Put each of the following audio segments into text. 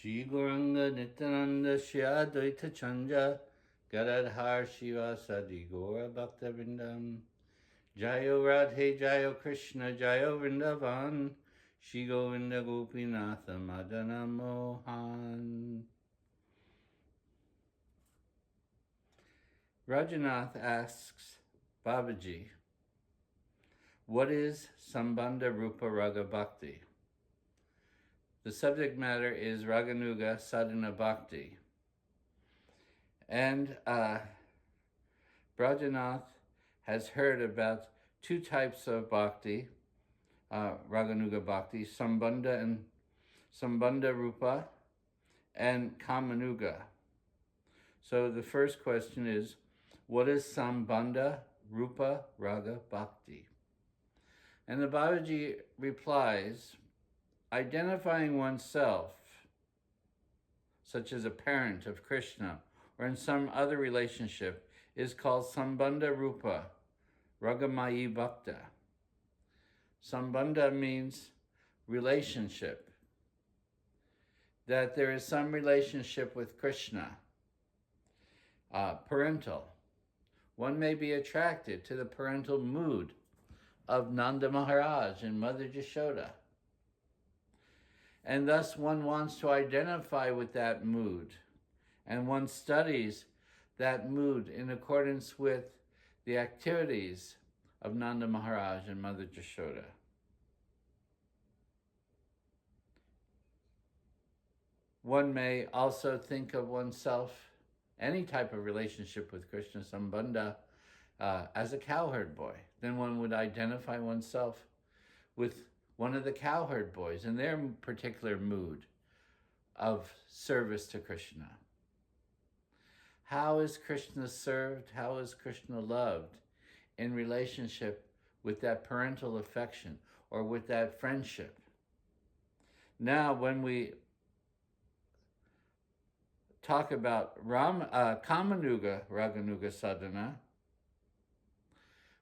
Shri Gauranga Nityananda Shri Advaita Chanja Gadadhar Shiva Sadi Gaura Bhakta Vrindam Jayo Radhe Jayo Krishna Jayo Vrindavan Shri Govinda Gopinatha Madana Mohan. Rajanath asks Babaji, what is Sambandha Rupa Raga Bhakti? The subject matter is Raganuga Sadhana Bhakti. And Rajanath has heard about two types of bhakti, Raganuga Bhakti, Sambandha Rupa and Kamanuga. So the first question is, what is Sambandha Rupa Raga Bhakti? And the Babaji replies, identifying oneself, such as a parent of Krishna, or in some other relationship, is called Sambandha Rupa Ragamayi Bhakta. Sambandha means relationship, that there is some relationship with Krishna, parental. One may be attracted to the parental mood of Nanda Maharaj and Mother Yashoda. And thus one wants to identify with that mood, and one studies that mood in accordance with the activities of Nanda Maharaj and Mother Yashoda. One may also think of oneself, any type of relationship with Krishna Sambandha, as a cowherd boy. Then one would identify oneself with one of the cowherd boys in their particular mood of service to Krishna. How is Krishna served? How is Krishna loved in relationship with that parental affection or with that friendship? Now, when we talk about Kamanuga Raganuga Sadhana,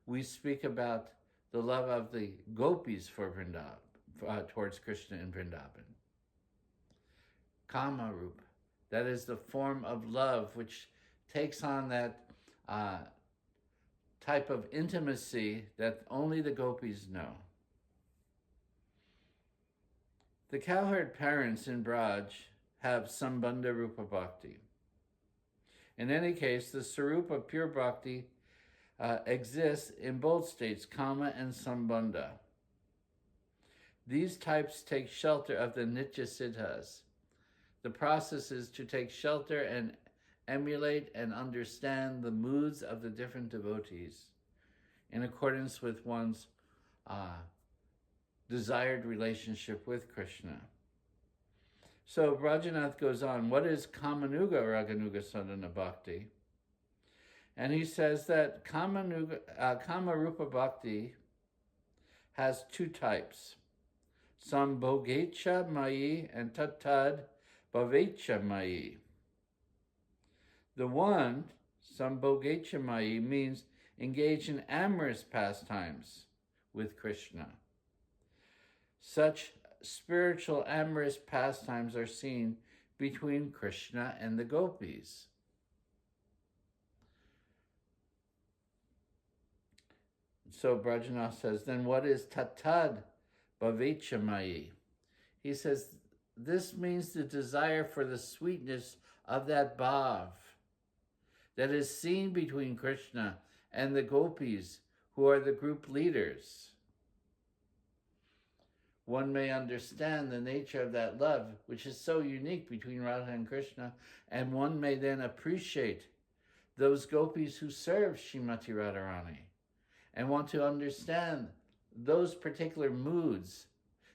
we speak about the love of the gopis for Vrindavan, towards Krishna in Vrindavan. Kamarup, that is the form of love which takes on that type of intimacy that only the gopis know. The cowherd parents in Braj have Sambandha Rupa Bhakti. In any case, the Sarupa Pure Bhakti exists in both states, Kama and Sambandha. These types take shelter of the Nitya Siddhas. The process is to take shelter and emulate and understand the moods of the different devotees in accordance with one's desired relationship with Krishna. So Rajanath goes on, what is Kamanuga Raganuga Sadhana Bhakti? And he says that Kamarupa Bhakti has two types, Sambhogecha Mayi and Tatad Bhavecha Mayi. The one, Sambhogecha Mayi, means engage in amorous pastimes with Krishna. Such spiritual amorous pastimes are seen between Krishna and the gopis. So Brajanath says, then what is Tatad Bhavecha Mayi? He says, this means the desire for the sweetness of that bhav that is seen between Krishna and the gopis, who are the group leaders. One may understand the nature of that love, which is so unique between Radha and Krishna, and one may then appreciate those gopis who serve Srimati Radharani and want to understand those particular moods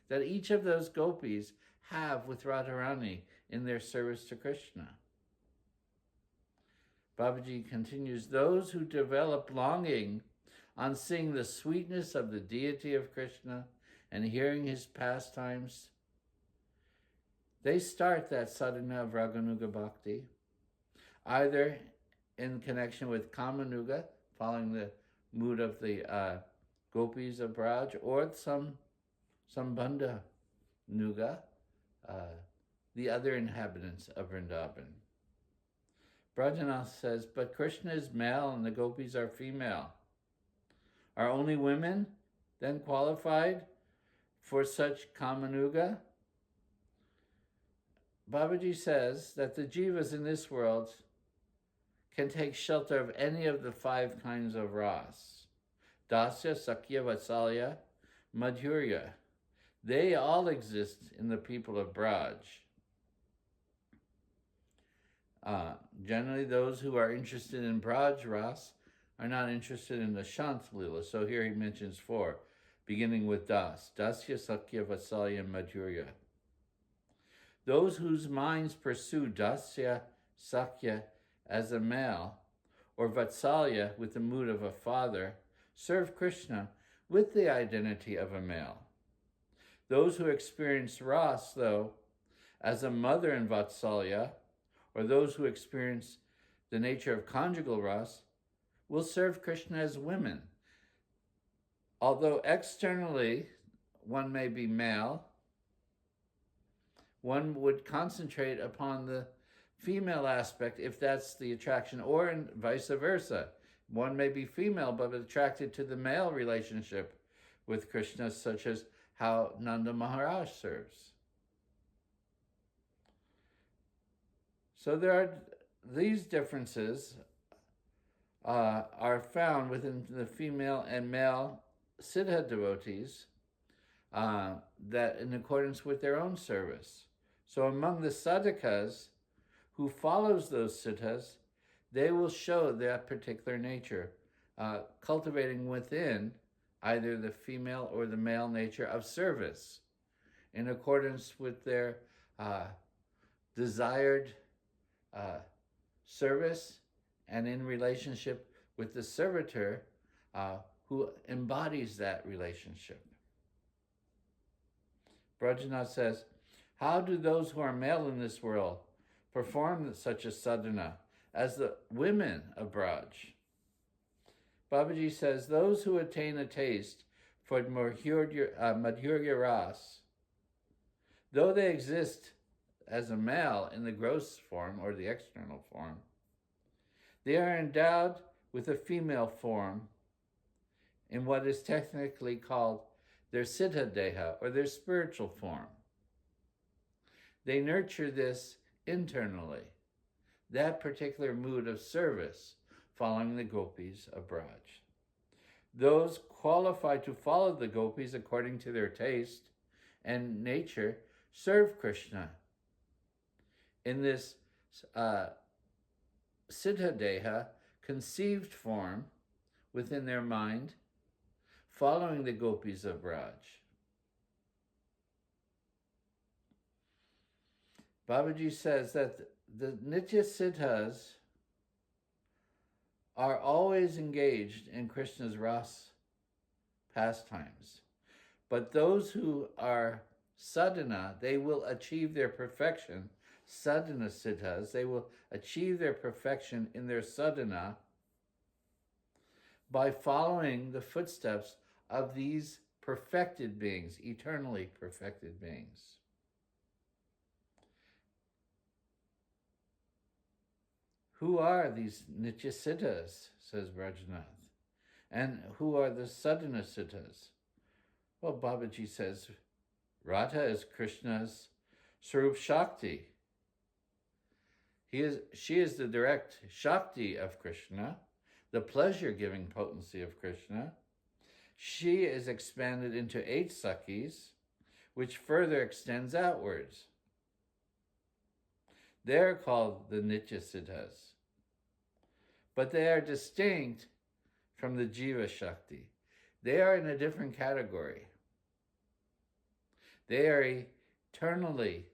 that each of those gopis have with Radharani in their service to Krishna. Babaji continues, those who develop longing on seeing the sweetness of the deity of Krishna and hearing his pastimes, they start that sadhana of Raganuga Bhakti, either in connection with Kamanuga, following the mood of the gopis of Braj, or some Sambandha Nuga, the other inhabitants of Vrindavan. Brajanath says, but Krishna is male and the gopis are female. Are only women then qualified for such Kamanuga? Babaji says that the jivas in this world can take shelter of any of the 5 kinds of ras. Dasya, Sakya, Vatsalya, Madhurya. They all exist in the people of Braj. Generally, those who are interested in Braj Ras are not interested in the Shant Lila. So here he mentions 4, beginning with Das. Dasya, Sakya, Vatsalya, and Madhurya. Those whose minds pursue Dasya, Sakya as a male, or Vatsalya with the mood of a father, serve Krishna with the identity of a male. Those who experience Ras, though, as a mother in Vatsalya, or those who experience the nature of conjugal Ras, will serve Krishna as women. Although externally one may be male, one would concentrate upon the female aspect if that's the attraction, or vice versa. One may be female but attracted to the male relationship with Krishna, such as how Nanda Maharaj serves. So there are these differences are found within the female and male Siddha devotees that in accordance with their own service. So among the sadhakas who follows those siddhas, they will show that particular nature, cultivating within either the female or the male nature of service in accordance with their desired service and in relationship with the servitor who embodies that relationship. Brajanath says, how do those who are male in this world perform such a sadhana as the women of Braj? Babaji says, those who attain a taste for Madhurya Ras, though they exist as a male in the gross form or the external form, they are endowed with a female form in what is technically called their Siddha Deha, or their spiritual form. They nurture this internally, that particular mood of service, following the gopis of Braj. Those qualified to follow the gopis according to their taste and nature serve Krishna in this Siddha Deha, conceived form within their mind, following the gopis of Braj. Babaji says that the Nitya Siddhas are always engaged in Krishna's ras pastimes. But those who are sadhana, they will achieve their perfection. Sadhana Siddhas, they will achieve their perfection in their sadhana by following the footsteps of these perfected beings, eternally perfected beings. Who are these Nitya Siddhas, says Rajanath? And who are the Sadhana Siddhas? Well, Babaji says, Radha is Krishna's Swarup Shakti. She is the direct Shakti of Krishna, the pleasure-giving potency of Krishna. She is expanded into 8 Sakhis, which further extends outwards. They're called the Nitya Siddhas. But they are distinct from the Jiva Shakti. They are in a different category. They are eternally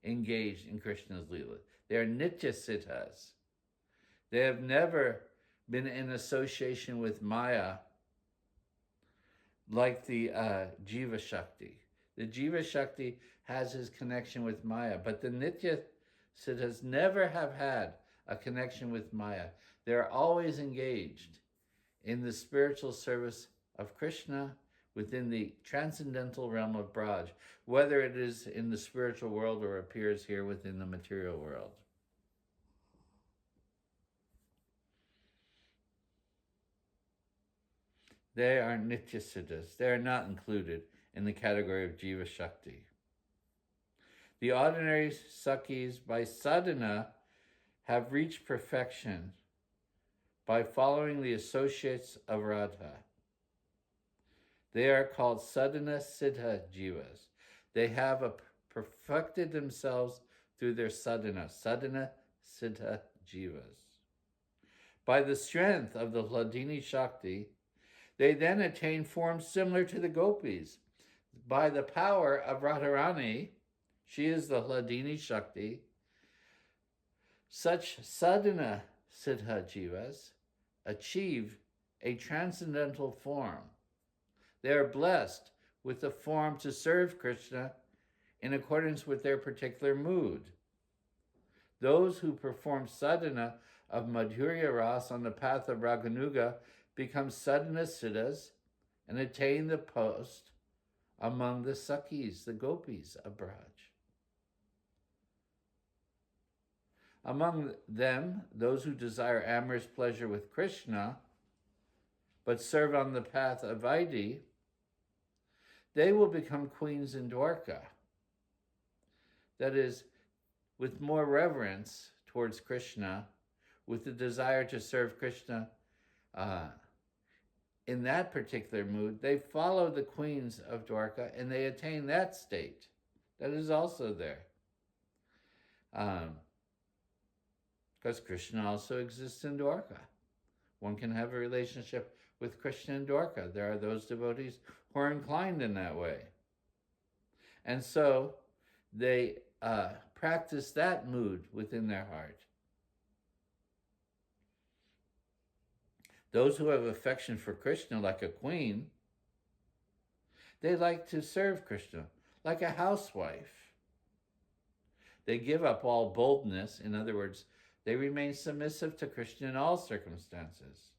engaged in Krishna's Leela. They are Nitya Siddhas. They have never been in association with Maya like the Jiva Shakti. The Jiva Shakti has his connection with Maya, but the Nitya Siddhas never have had a connection with Maya. They're always engaged in the spiritual service of Krishna within the transcendental realm of Braj, whether it is in the spiritual world or appears here within the material world. They are Nityasiddhas. They are not included in the category of Jiva Shakti. The ordinary Sakhis by sadhana have reached perfection by following the associates of Radha. They are called sadhana siddha jivas. They have perfected themselves through their sadhana siddha jivas. By the strength of the Hladini Shakti, they then attain forms similar to the gopis. By the power of Radharani, she is the Hladini Shakti, such sadhana siddha jivas achieve a transcendental form. They are blessed with the form to serve Krishna in accordance with their particular mood. Those who perform sadhana of Madhurya Ras on the path of Raganuga become sadhana siddhas and attain the post among the Sakhis, the gopis of Braj. Among them, those who desire amorous pleasure with Krishna, but serve on the path of Vaidhi, they will become queens in Dwarka. That is, with more reverence towards Krishna, with the desire to serve Krishna in that particular mood, they follow the queens of Dwarka and they attain that state. That is also there. Because Krishna also exists in Dwarka. One can have a relationship with Krishna in Dwarka. There are those devotees who are inclined in that way. And so they practice that mood within their heart. Those who have affection for Krishna like a queen, they like to serve Krishna like a housewife. They give up all boldness. In other words, they remain submissive to Krishna in all circumstances.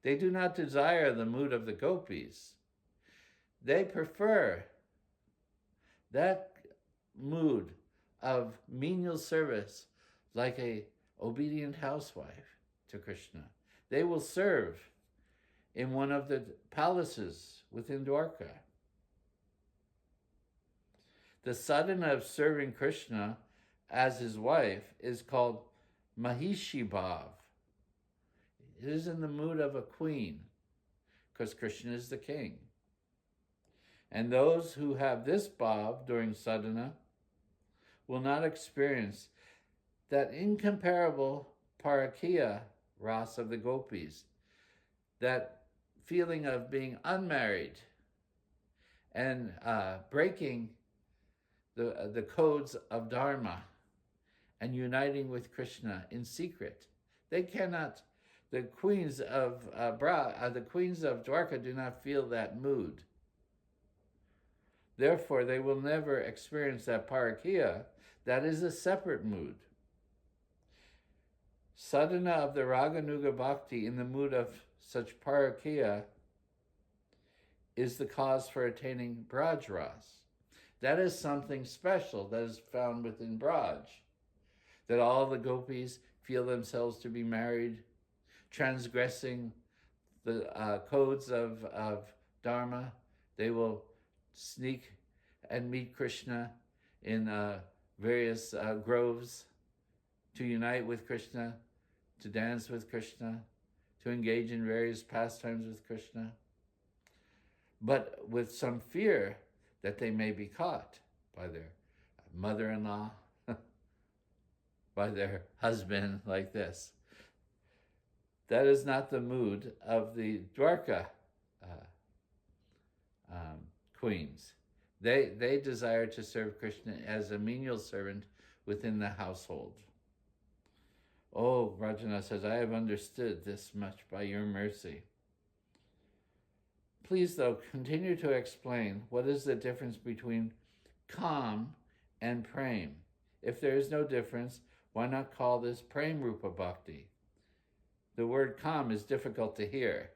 They do not desire the mood of the gopis. They prefer that mood of menial service like a obedient housewife to Krishna. They will serve in one of the palaces within Dwarka. The sadhana of serving Krishna as his wife is called Mahishi Bhav. It is in the mood of a queen, because Krishna is the king. And those who have this bhav during sadhana will not experience that incomparable parakiya ras of the gopis, that feeling of being unmarried and breaking the codes of Dharma and uniting with Krishna in secret. They cannot. The queens of Dwarka do not feel that mood. Therefore, they will never experience that parakiya. That is a separate mood. Sadhana of the Raganuga Bhakti in the mood of such parakiya is the cause for attaining Braj Ras. That is something special that is found within Braj. That all the gopis feel themselves to be married, transgressing the codes of Dharma. They will sneak and meet Krishna in various groves to unite with Krishna, to dance with Krishna, to engage in various pastimes with Krishna, but with some fear that they may be caught by their mother-in-law, by their husband, like this. That is not the mood of the Dwarka queens. They desire to serve Krishna as a menial servant within the household. Oh, Rajana says, I have understood this much by your mercy. Please, though, continue to explain what is the difference between Kam and Prem. If there is no difference, why not call this Prem Rupa Bhakti? The word Kam is difficult to hear.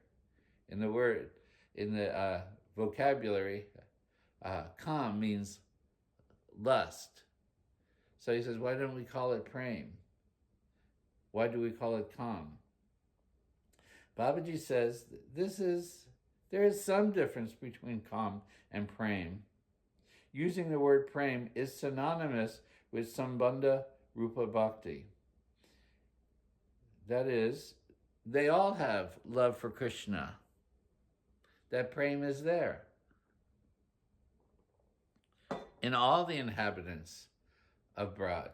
In the word, in the vocabulary, kam means lust. So he says, why don't we call it prem? Why do we call it kam? Babaji says there is some difference between kam and prem. Using the word prem is synonymous with sambandha rupa bhakti. That is, they all have love for Krishna. That prem is there in all the inhabitants of Braj.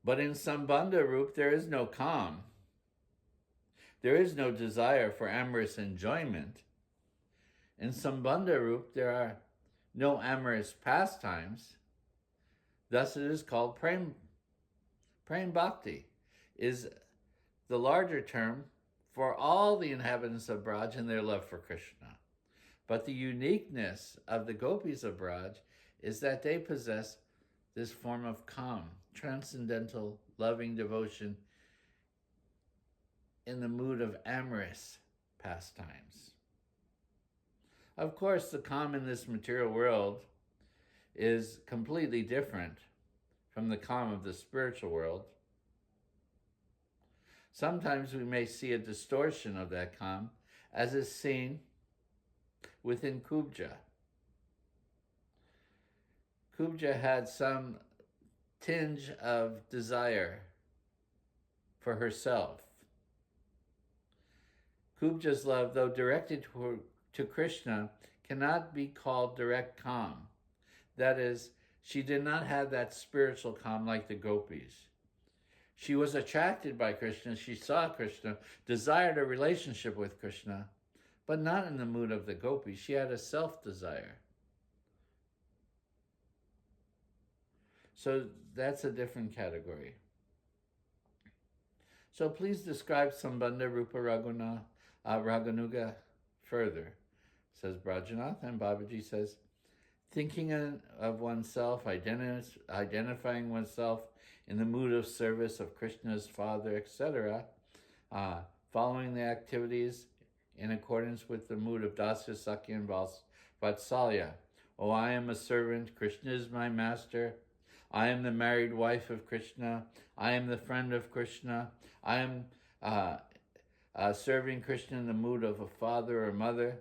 But in Sambandha Rup, there is no kam. There is no desire for amorous enjoyment. In Sambandha Rup, there are no amorous pastimes. Thus it is called Prem. Prem Bhakti is the larger term for all the inhabitants of Braj and their love for Krishna. But the uniqueness of the gopis of Braj is that they possess this form of kam, transcendental, loving devotion in the mood of amorous pastimes. Of course, the kam in this material world is completely different from the kam of the spiritual world. Sometimes we may see a distortion of that kam, as is seen within Kubja. Kubja had some tinge of desire for herself. Kubja's love, though directed to Krishna, cannot be called direct kam. That is, she did not have that spiritual kam like the gopis. She was attracted by Krishna, she saw Krishna, desired a relationship with Krishna, but not in the mood of the gopis. She had a self-desire. So that's a different category. So please describe Sambandha Rupa Raganuga further, says Brajanath, and Babaji says, thinking of oneself, identifying oneself in the mood of service of Krishna's father, etc., following the activities in accordance with the mood of Dasya, Sakya, and Vatsalya. Oh, I am a servant, Krishna is my master. I am the married wife of Krishna. I am the friend of Krishna. I am serving Krishna in the mood of a father or mother.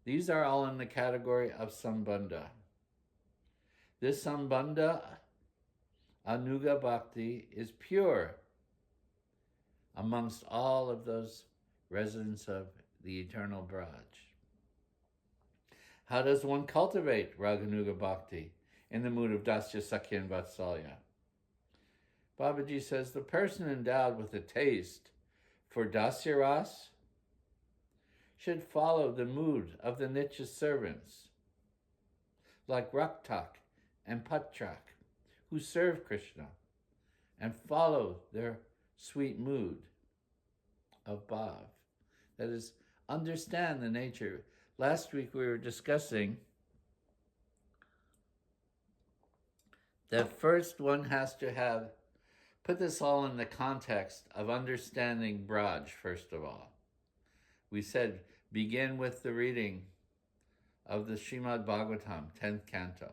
These are all in the category of Sambandha. This Sambandha Anuga Bhakti is pure amongst all of those residents of the eternal Braj. How does one cultivate Raganuga Bhakti in the mood of Dasya, Sakya, and Vatsalya? Babaji says the person endowed with a taste for Dasya Ras should follow the mood of the Nitya servants, like Raktak and Patrak, who serve Krishna and follow their sweet mood of Bhav. That is, understand the nature. Last week we were discussing that first one has to put this all in the context of understanding Braj, first of all. We said, begin with the reading of the Srimad Bhagavatam, 10th canto.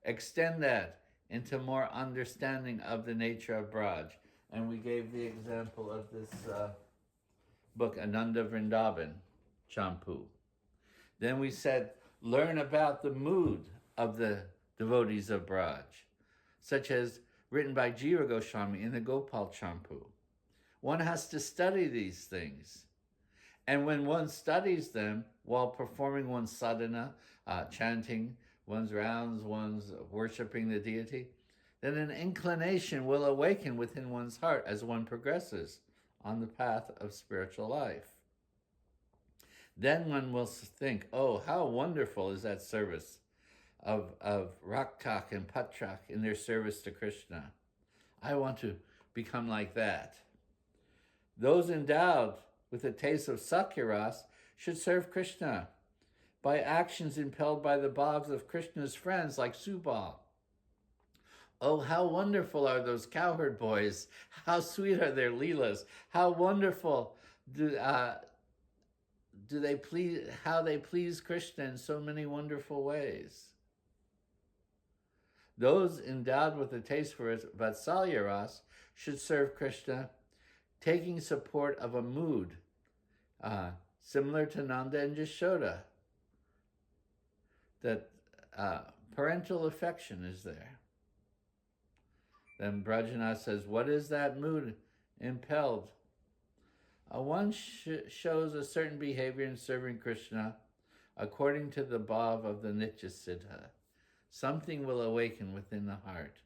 Extend that into more understanding of the nature of Braj. And we gave the example of this book, Ananda Vrindavan, Champu. Then we said, learn about the mood of the devotees of Braj, such as written by Jiva Goswami in the Gopal Champu. One has to study these things. And when one studies them while performing one's sadhana, chanting one's rounds, one's worshipping the deity, then an inclination will awaken within one's heart as one progresses on the path of spiritual life. Then one will think, oh, how wonderful is that service of Raktak and Patrak in their service to Krishna. I want to become like that. Those endowed with a taste of Sakya-ras should serve Krishna by actions impelled by the bhavs of Krishna's friends like Subal. Oh, how wonderful are those cowherd boys. How sweet are their leelas. How wonderful how they please Krishna in so many wonderful ways. Those endowed with a taste for Vatsalya Ras should serve Krishna, taking support of a mood similar to Nanda and Yashoda, that parental affection is there. Then Brajanath says, what is that mood impelled? One shows a certain behavior in serving Krishna according to the bhav of the Nitya Siddha. Something will awaken within the heart,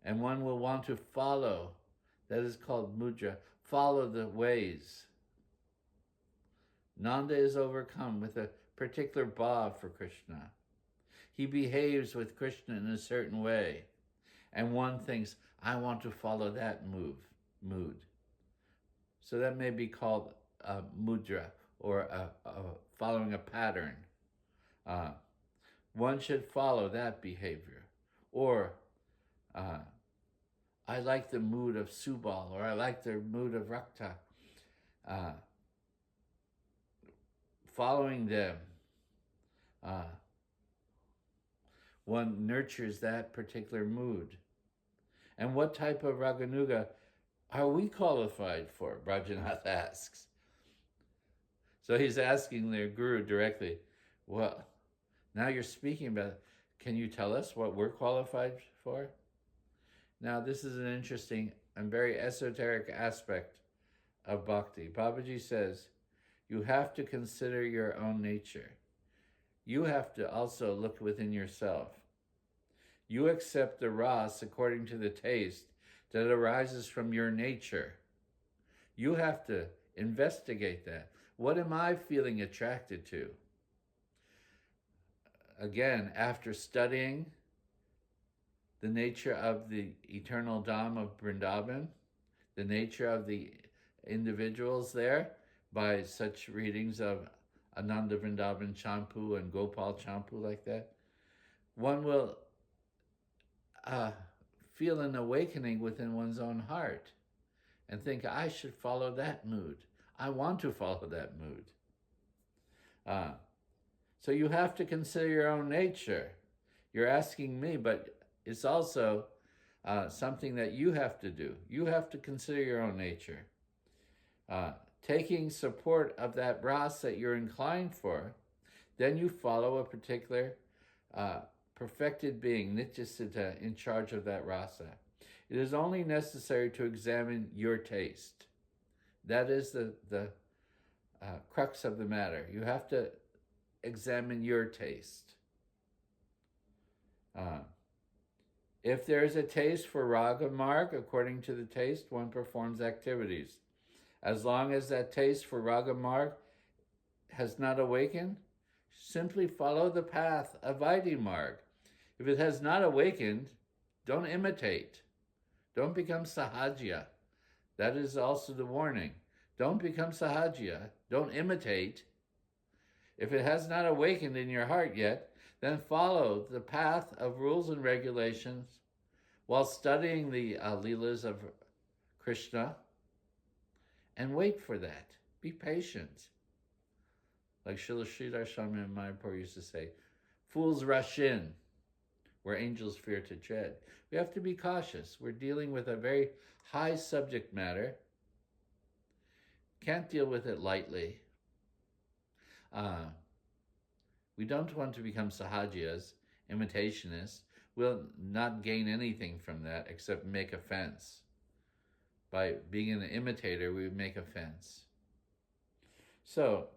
and one will want to follow. That is called mudra. Follow the ways. Nanda is overcome with a particular bhav for Krishna. He behaves with Krishna in a certain way, and one thinks, I want to follow that mood. So that may be called mudra, or following a pattern. One should follow that behavior. Or, I like the mood of Subal, or I like the mood of Rakta. Following them, one nurtures that particular mood. And what type of Raganuga are we qualified for? Brajanath asks. So he's asking their guru directly, well, now you're speaking about it. Can you tell us what we're qualified for? Now, this is an interesting and very esoteric aspect of bhakti. Babaji says, you have to consider your own nature. You have to also look within yourself. You accept the ras according to the taste that arises from your nature. You have to investigate that. What am I feeling attracted to? Again, after studying the nature of the eternal Dham of Vrindavan, the nature of the individuals there, by such readings of Ananda Vrindavan Champu and Gopal Champu like that, one will feel an awakening within one's own heart and think, I should follow that mood. I want to follow that mood. So you have to consider your own nature. You're asking me, but it's also something that you have to do. You have to consider your own nature. Taking support of that ras that you're inclined for, then you follow a particular perfected being, Nityasiddha, in charge of that rasa. It is only necessary to examine your taste. That is the crux of the matter. You have to examine your taste. If there is a taste for raga marg, according to the taste, one performs activities. As long as that taste for raga marg has not awakened, simply follow the path of Vaidhi marg. If it has not awakened, don't imitate. Don't become sahajya. That is also the warning. Don't become sahajya. Don't imitate. If it has not awakened in your heart yet, then follow the path of rules and regulations while studying the leelas of Krishna, and wait for that. Be patient. Like Srila Sridhar Swami in Mayapur used to say, fools rush in where angels fear to tread. We have to be cautious. We're dealing with a very high subject matter. Can't deal with it lightly. We don't want to become sahajias, imitationists. We'll not gain anything from that except make offense. By being an imitator, we make offense. So,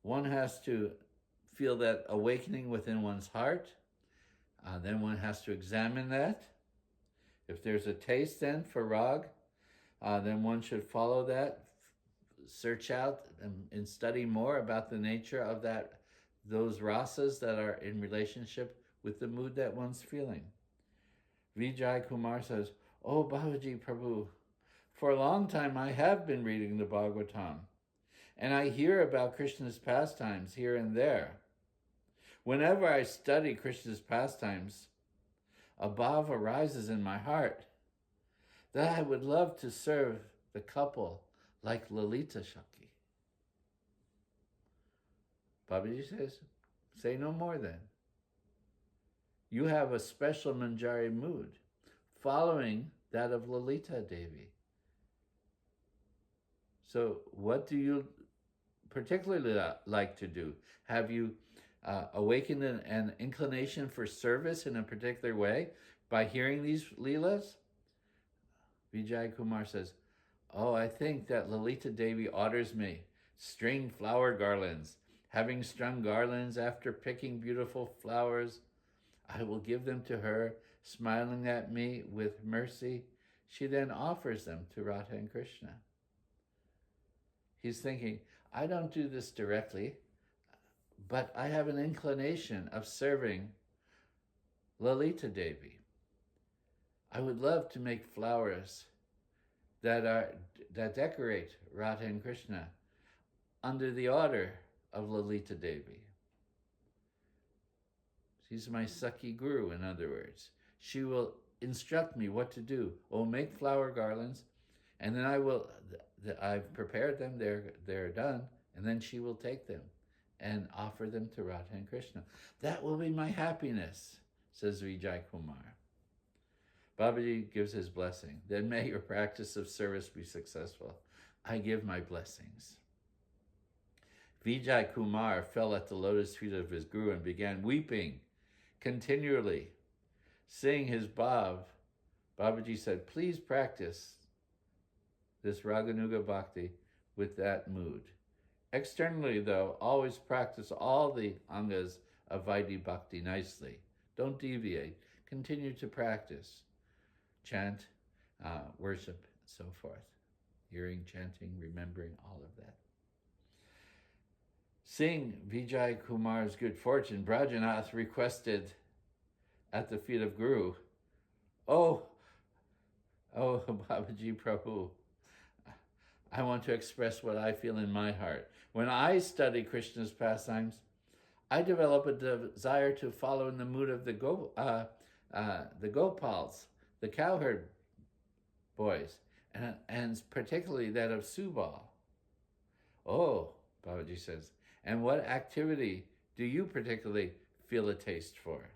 one has to feel that awakening within one's heart. Then one has to examine that. If there's a taste then for rag, then one should follow that, search out and study more about the nature of those rasas that are in relationship with the mood that one's feeling. Vijay Kumar says, Oh Babaji Prabhu, for a long time I have been reading the Bhagavatam, and I hear about Krishna's pastimes here and there. Whenever I study Krishna's pastimes, a bhav arises in my heart that I would love to serve the couple like Lalita Shakti. Babaji says, say no more then. You have a special Manjari mood, following that of Lalita Devi. So what do you particularly like to do? Have you awakened an inclination for service in a particular way by hearing these Leelas? Vijay Kumar says, oh, I think that Lalita Devi orders me, string flower garlands. Having strung garlands after picking beautiful flowers, I will give them to her, smiling at me with mercy. She then offers them to Radha and Krishna. He's thinking, I don't do this directly, but I have an inclination of serving Lalita Devi. I would love to make flowers that decorate Radha and Krishna under the order of Lalita Devi. She's my Sakhi Guru, in other words. She will instruct me what to do. Oh, make flower garlands, and then I've prepared them, they're done, and then she will take them and offer them to Radha and Krishna. That will be my happiness, says Vijay Kumar. Babaji gives his blessing. Then may your practice of service be successful. I give my blessings. Vijay Kumar fell at the lotus feet of his guru and began weeping continually. Seeing his bhav, Babaji said, please practice this Raganuga Bhakti with that mood. Externally, though, always practice all the angas of Vaidhi Bhakti nicely. Don't deviate. Continue to practice. Chant, worship, and so forth. Hearing, chanting, remembering, all of that. Seeing Vijay Kumar's good fortune, Brajanath requested at the feet of Guru, Oh, Babaji Prabhu, I want to express what I feel in my heart. When I study Krishna's pastimes, I develop a desire to follow in the mood of the Gopals, the cowherd boys, and particularly that of Subal. Oh, Babaji says, and what activity do you particularly feel a taste for?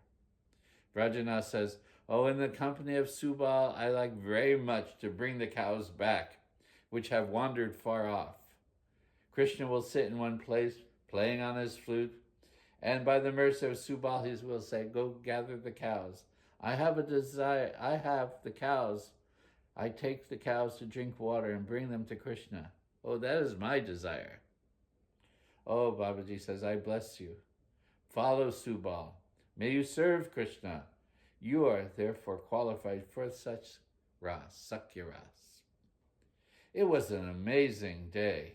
Brajanath says, oh, in the company of Subal, I like very much to bring the cows back, which have wandered far off. Krishna will sit in one place, playing on his flute, and by the mercy of Subal, he will say, go gather the cows. I have a desire, I have the cows. I take the cows to drink water and bring them to Krishna. Oh, that is my desire. Oh, Babaji says, I bless you. Follow Subal. May you serve Krishna. You are therefore qualified for such ras, Sakya ras. It was an amazing day.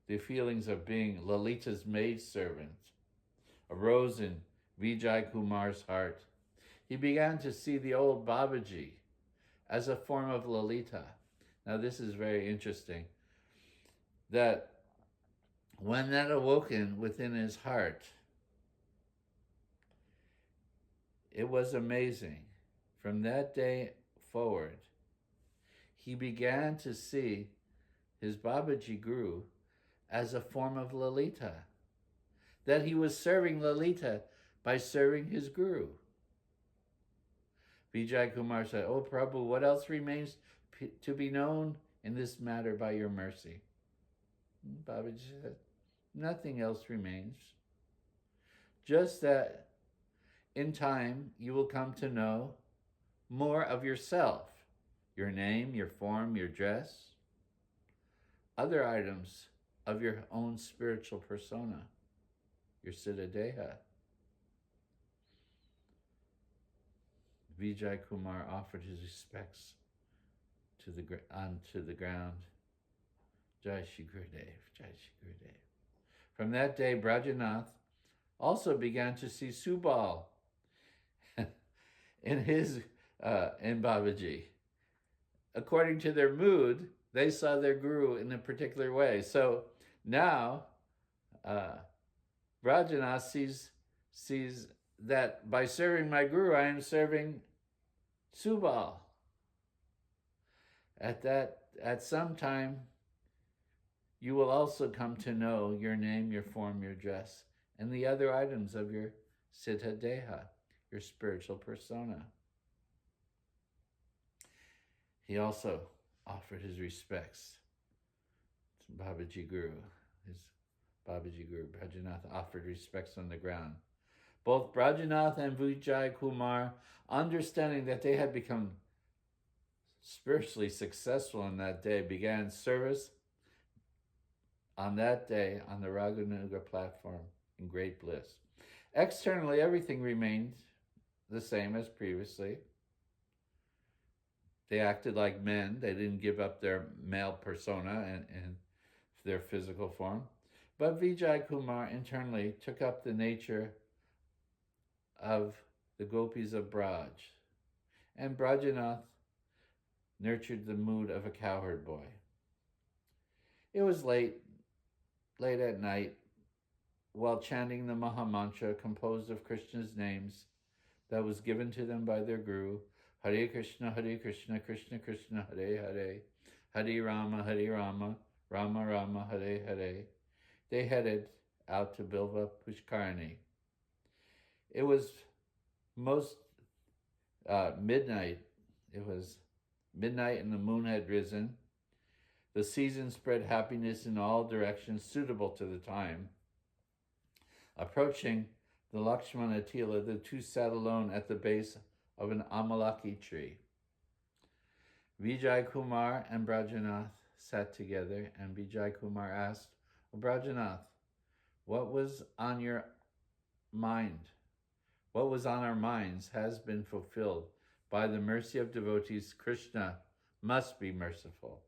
The feelings of being Lalita's maidservant arose in Vijay Kumar's heart. He began to see the old Babaji as a form of Lalita. Now this is very interesting, that when that awoken within his heart, it was amazing. From that day forward, he began to see his Babaji Guru as a form of Lalita, that he was serving Lalita by serving his Guru. Vijay Kumar said, oh Prabhu, what else remains to be known in this matter by your mercy? Babaji said, nothing else remains. Just that in time you will come to know more of yourself, your name, your form, your dress, other items of your own spiritual persona, your Siddhadeha. Vijay Kumar offered his respects onto the ground. Jai Shri Gurudev, Jai Shri Gurudev. From that day, Brajanath also began to see Subal in Babaji. According to their mood, they saw their guru in a particular way. So now, Brajanath sees that by serving my guru, I am serving Subal. At some time, You will also come to know your name, your form, your dress, and the other items of your Siddha Deha, your spiritual persona. He also offered his respects to Babaji Guru. His Babaji Guru, Brajanath, offered respects on the ground. Both Brajanath and Vijay Kumar, understanding that they had become spiritually successful on that day, began service on that day on the Raganuga platform in great bliss. Externally, everything remained the same as previously. They acted like men. They didn't give up their male persona and their physical form. But Vijay Kumar internally took up the nature of the gopis of Braj. And Brajanath nurtured the mood of a cowherd boy. It was late at night, while chanting the Maha Mantra composed of Krishna's names that was given to them by their guru, Hare Krishna, Krishna Krishna, Hare Hare, Hare Rama, Rama Rama, Hare Hare. They headed out to Bilva Pushkarani. It was midnight. It was midnight and the moon had risen. The season spread happiness in all directions suitable to the time. Approaching the Lakshmana Tila, the two sat alone at the base of an Amalaki tree. Vijay Kumar and Brajanath sat together, and Vijay Kumar asked, Brajanath, what was on your mind? What was on our minds has been fulfilled. By the mercy of devotees, Krishna must be merciful.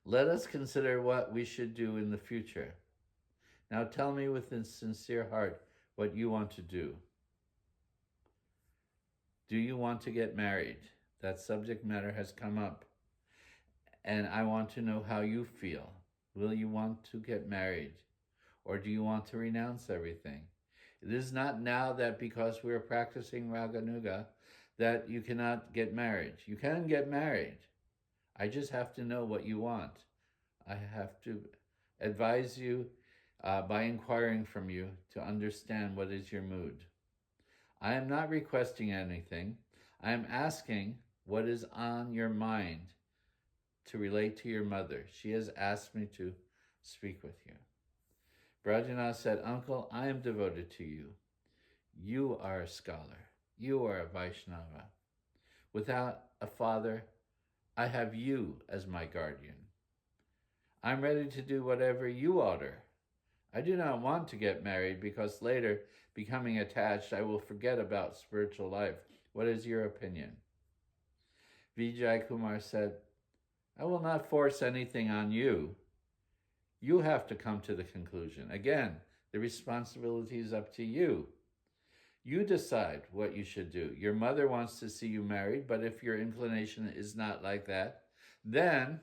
Let us consider what we should do in the future. Now tell me with a sincere heart what you want to do. Do you want to get married? That subject matter has come up, and I want to know how you feel. Will you want to get married, or do you want to renounce everything? It is not now that because we are practicing Raganuga that you cannot get married. You can get married. I just have to know what you want. I have to advise you by inquiring from you to understand what is your mood. I am not requesting anything. I am asking what is on your mind to relate to your mother. She has asked me to speak with you. Brajanath said, Uncle, I am devoted to you. You are a scholar. You are a Vaishnava. Without a father, I have you as my guardian. I'm ready to do whatever you order. I do not want to get married because later, becoming attached, I will forget about spiritual life. What is your opinion? Vijay Kumar said, I will not force anything on you. You have to come to the conclusion. Again, the responsibility is up to you. You decide what you should do. Your mother wants to see you married, but if your inclination is not like that, then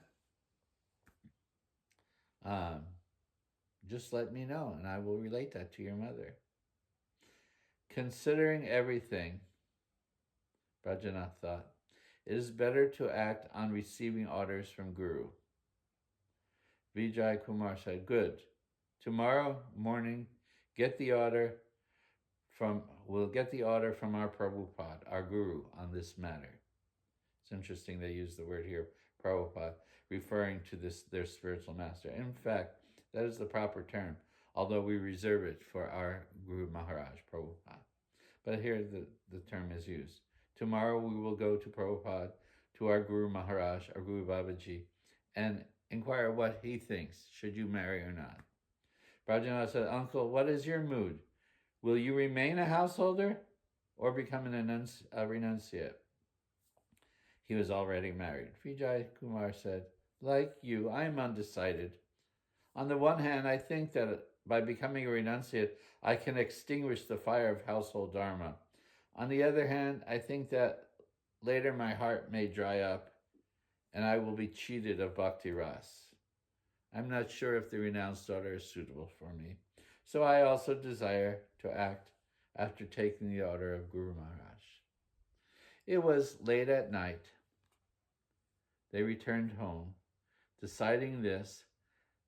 just let me know and I will relate that to your mother. Considering everything, Brajanath thought, it is better to act on receiving orders from Guru. Vijay Kumar said, good. Tomorrow morning, we'll get the order from our Prabhupada, our Guru, on this matter. It's interesting they use the word here, Prabhupada, referring to their spiritual master. In fact, that is the proper term, although we reserve it for our Guru Maharaj, Prabhupada. But here the term is used. Tomorrow we will go to Prabhupada, to our Guru Maharaj, our Guru Babaji, and inquire what he thinks. Should you marry or not? Brajanath said, Uncle, what is your mood? Will you remain a householder or become a renunciate? He was already married. Vijay Kumar said, like you, I am undecided. On the one hand, I think that by becoming a renunciate, I can extinguish the fire of household dharma. On the other hand, I think that later my heart may dry up and I will be cheated of bhakti ras. I'm not sure if the renounced daughter is suitable for me. So I also desire to act after taking the order of Guru Maharaj. It was late at night. They returned home. Deciding this,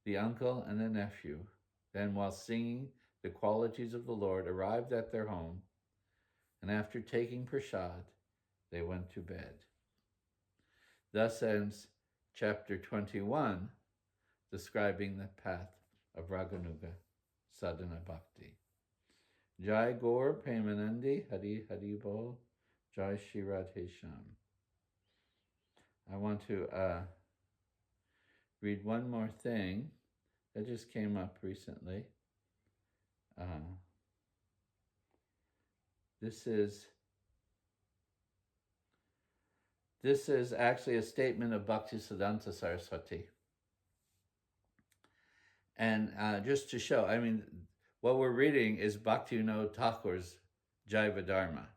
the uncle and the nephew, then while singing the qualities of the Lord, arrived at their home, and after taking prasad, they went to bed. Thus ends chapter 21, describing the path of Raganuga Sadhana Bhakti. Jai Gaur Premanandi Hari Hari Bol, Jai Shri Radhe Shyam. I want to read one more thing that just came up recently. This is actually a statement of Bhaktisiddhanta Saraswati. And just to show, I mean, what we're reading is BhaktiVinode Thakura's Jaiva Dharma.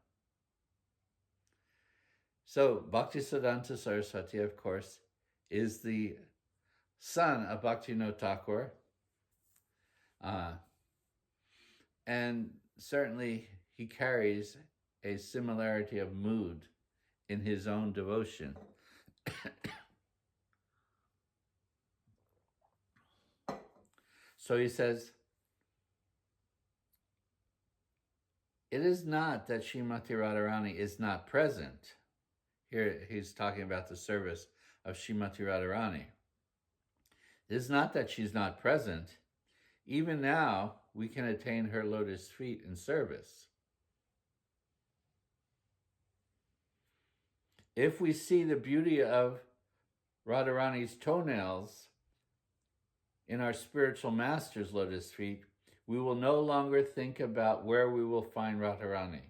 So Bhaktisiddhanta Saraswati, of course, is the son of Bhaktivinoda Thakur. And certainly he carries a similarity of mood in his own devotion. So he says, it is not that Srimati Radharani is not present. Here he's talking about the service of Srimati Radharani. It is not that she's not present. Even now, we can attain her lotus feet in service. If we see the beauty of Radharani's toenails in our spiritual master's lotus feet, we will no longer think about where we will find Radharani.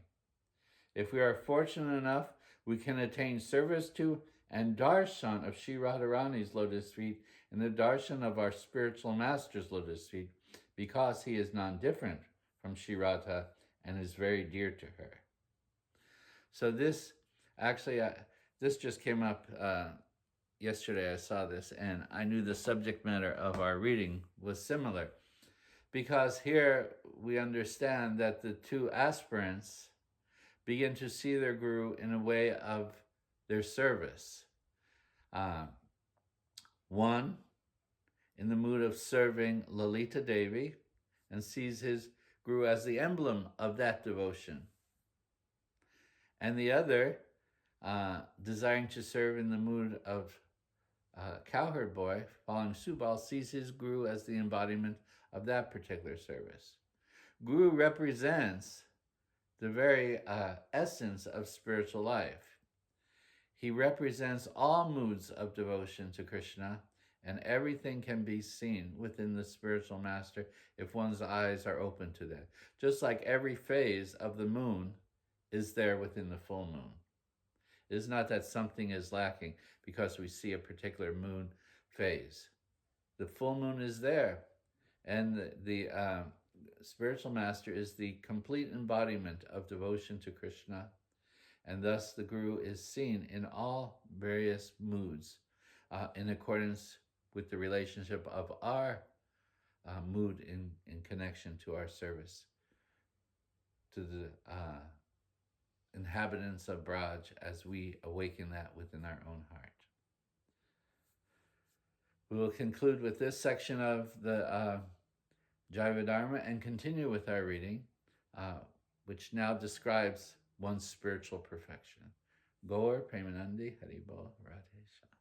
If we are fortunate enough, we can attain service to and darshan of Sri Radharani's lotus feet in the darshan of our spiritual master's lotus feet, because he is non-different from Sri Radha and is very dear to her. So this, actually, this just came up yesterday. I saw this, and I knew the subject matter of our reading was similar, because here we understand that the two aspirants begin to see their guru in a way of their service. One, in the mood of serving Lalita Devi, and sees his guru as the emblem of that devotion. And the other, desiring to serve in the mood of cowherd boy, following Subal, sees his guru as the embodiment of that particular service. Guru represents the very essence of spiritual life. He represents all moods of devotion to Krishna, and everything can be seen within the spiritual master if one's eyes are open to that. Just like every phase of the moon is there within the full moon. It is not that something is lacking because we see a particular moon phase. The full moon is there, and the spiritual master is the complete embodiment of devotion to Krishna, and thus the guru is seen in all various moods in accordance with the relationship of our mood in connection to our service to the inhabitants of Braj, as we awaken that within our own heart. We will conclude with this section of the Jaiva Dharma and continue with our reading, which now describes one's spiritual perfection. Gaur Premanandi Haribol Radhe Shyam.